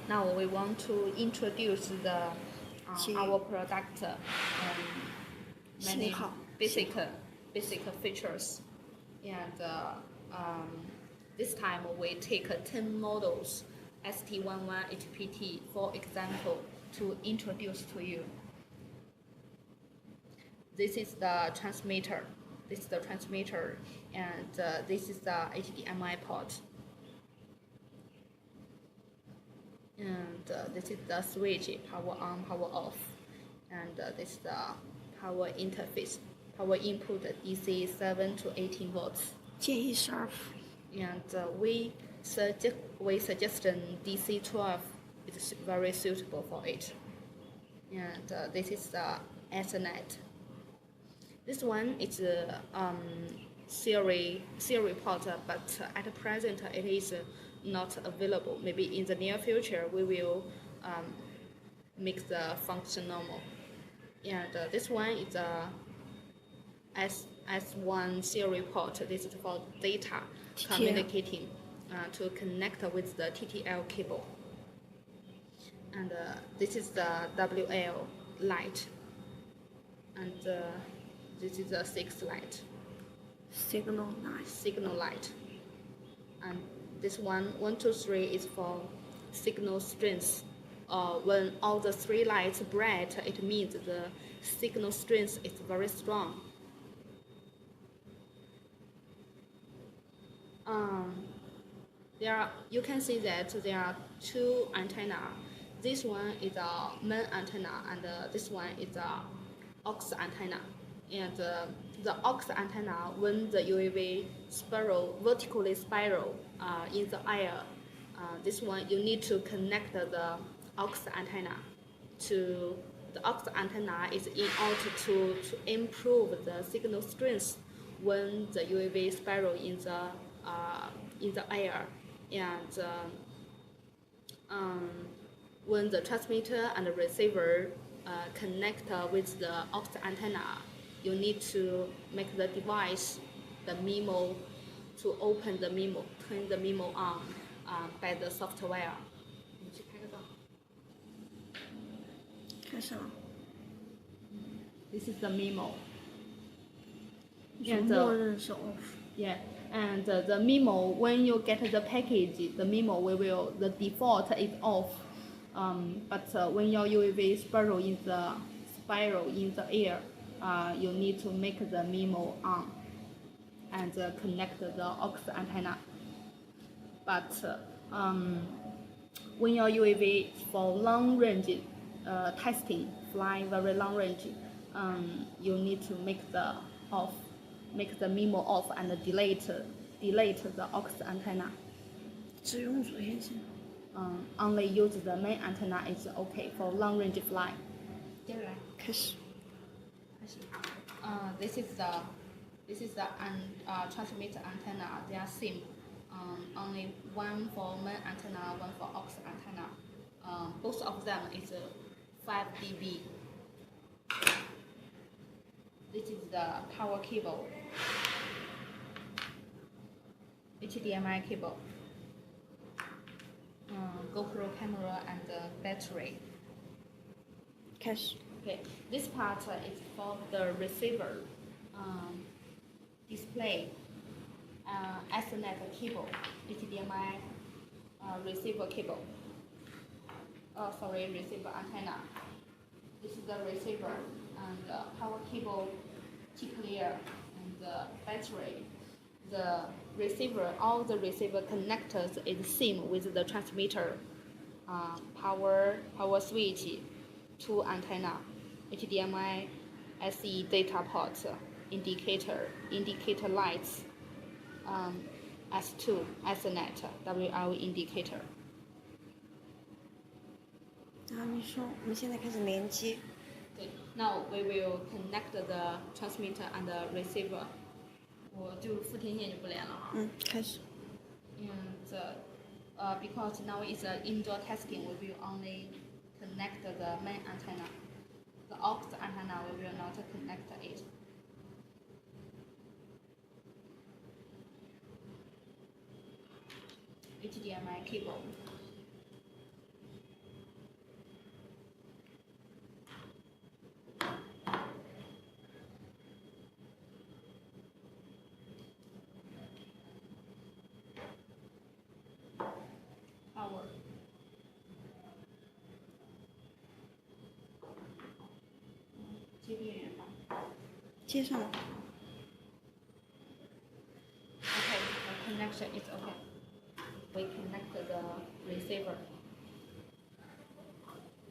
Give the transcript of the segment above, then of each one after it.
Now we want to introduce the our product many basic features, and this time we take 10 models ST11HPT for example to introduce to you. This is the transmitter. And this is the HDMI port. And this is the switch, power on, power off. And this is the power interface, power input DC 7 to 18 volts. And we suggest DC 12 is very suitable for it. And this is the Ethernet. This one is a serial port, but at present it is not available. Maybe in the near future we will make the function normal. And this one is a S1 serial port. This is for data communicating to connect with the TTL cable. And this is the WL light. And this is a 6 light. Signal light. And this 1, 2, 3 is for signal strength. When all the 3 lights bright, it means the signal strength is very strong. You can see that there are 2 antennas. This one is a main antenna, and this one is a aux antenna. And the aux antenna, when the UAV vertically spiral in the air, this one you need to connect the aux antenna to the aux antenna is in order to improve the signal strength when the UAV spiral in the air. And when the transmitter and the receiver connect with the aux antenna, you need to make the device, the MIMO, to open the MIMO, turn the MIMO on by the software. This is the MIMO. And the MIMO, when you get the package, the MIMO the default is off. But when your UAV spiral in the air, you need to make the MIMO on and connect the aux antenna. But when your UAV for long range testing, flying very long range, you need to make the MIMO off and delete the aux antenna. Only use the main antenna is okay for long range flight. This is the transmitter antenna. They are same. Only one for main antenna, one for aux antenna. Both of them is 5 dB. This is the power cable, HDMI cable, GoPro camera, and battery. Okay, this part is for the receiver, display, Ethernet cable, HDMI receiver cable. Receiver antenna. This is the receiver and power cable, T-clear, and the battery. The receiver, all the receiver connectors is same with the transmitter. Power switch, 2 antenna, HDMI, SE data port, indicator lights, S2 Ethernet, WL indicator. 然后你说我们现在开始连接。对 ，Now we will connect the transmitter and the receiver. 我就副天线就不连了。开始。Because now it's indoor testing, we will only connect the main antenna. The aux antenna we will not connect it. HDMI cable. 接电源吧。接上了。Okay, the connection is okay. We connect the receiver.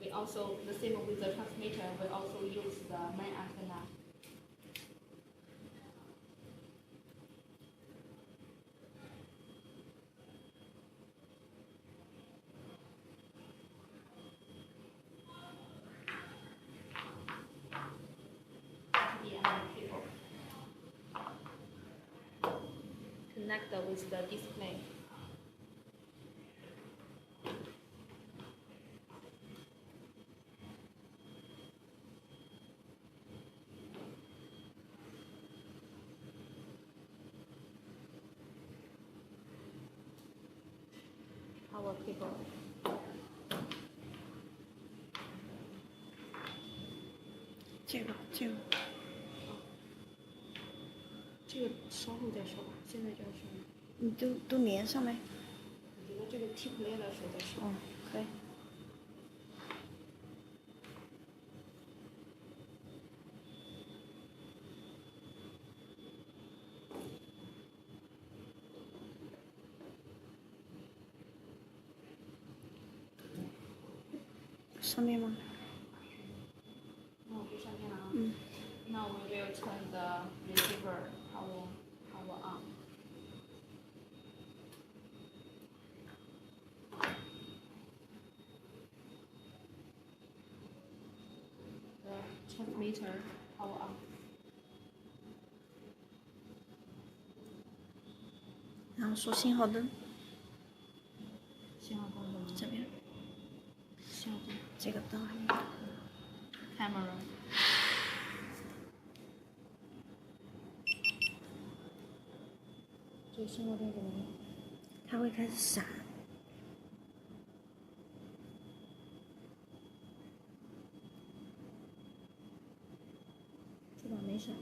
We also, the same with the transmitter, we also use the main antenna. Cable. Connect with the display. Power cable. 这个稍后再说吧，现在就要说。你都连上没？我觉得这个 T play 的时候再说。哦，可以。上面吗？那我就上面了啊。嗯。Now we will turn the receiver power on. The transmitter power on. 然后说信号灯。信号灯怎么？这边。信号灯。这个灯还没。Camera. 这个信号灯怎么了？它会开始闪。这把没闪。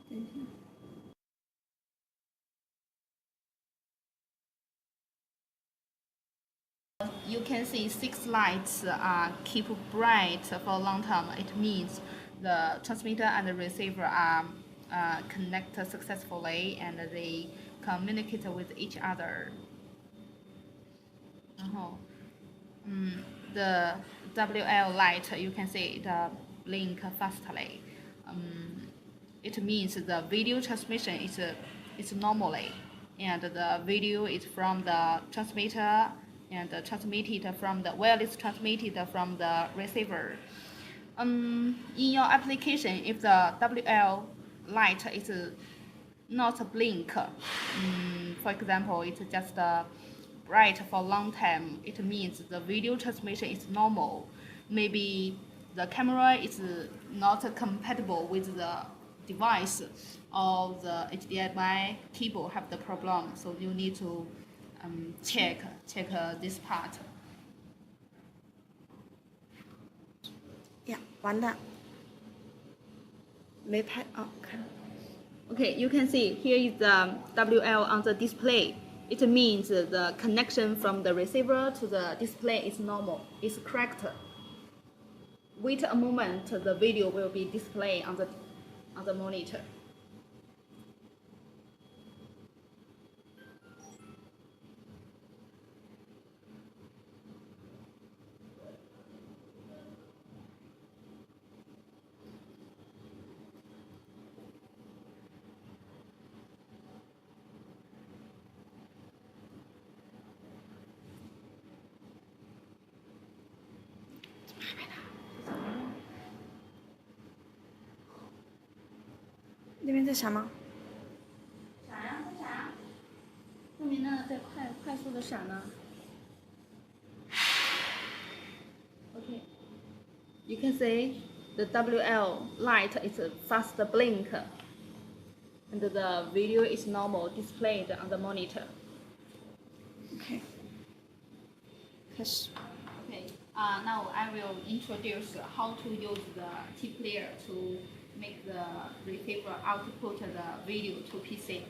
等一下。You can see 6 lights keep bright for a long time. It means the transmitter and the receiver are connected successfully and they communicate with each other. 然后, the WL light, you can see it blink fastly. It means the video transmission is normally, and the video is from the transmitter and transmitted from the wireless transmitted from the receiver. In your application, if the WL light is not blink, for example, it's just bright for a long time, it means the video transmission is normal. Maybe the camera is not compatible with the device, or the HDMI cable have the problem, so you need to check this part. 呀，完蛋，没拍哦，看。Okay, you can see here is the WL on the display. It means the connection from the receiver to the display is normal, is correct. Wait a moment, the video will be displayed on the monitor. Hello. 那边在闪吗？闪呀，在闪。后面呢，在快速的闪呢。Okay. You can see the WL light is a fast blink, and the video is normal displayed on the monitor. OK， 开始。Okay. Now I will introduce how to use the T player to make the receiver output the video to PC.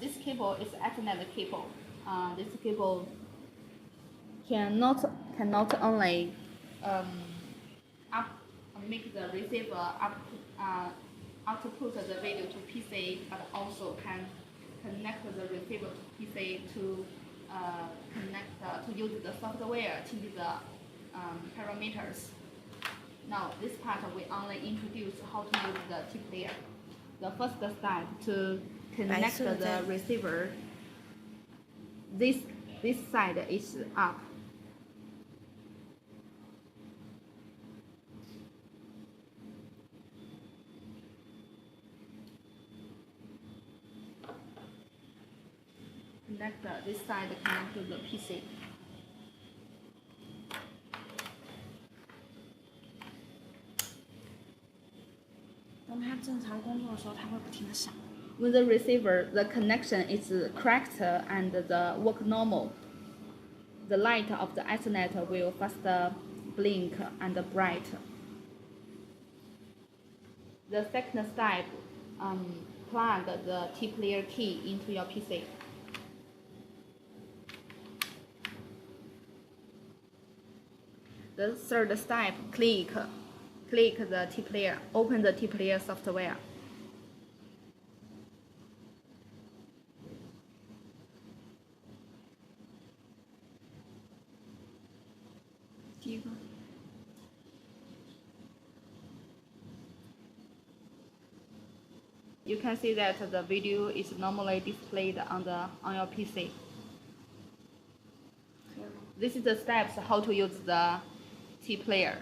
This cable is Ethernet cable. This cable cannot only make the receiver up to output the video to PC, but also can connect the receiver to PC to to use the software to use the parameters. Now this part we only introduce how to use the T player. The first step to connect the receiver. This side is up. Connect this side connect to the PC. 当它正常工作的时候，它会不停的响。 With the receiver, the connection is correct and the work normal. The light of the Ethernet will faster blink and bright. The second step, plug the T player key into your PC. The third step, click the T player, open the T player software. 第一个。 You can see that the video is normally displayed on your PC. This is the steps how to use the T player.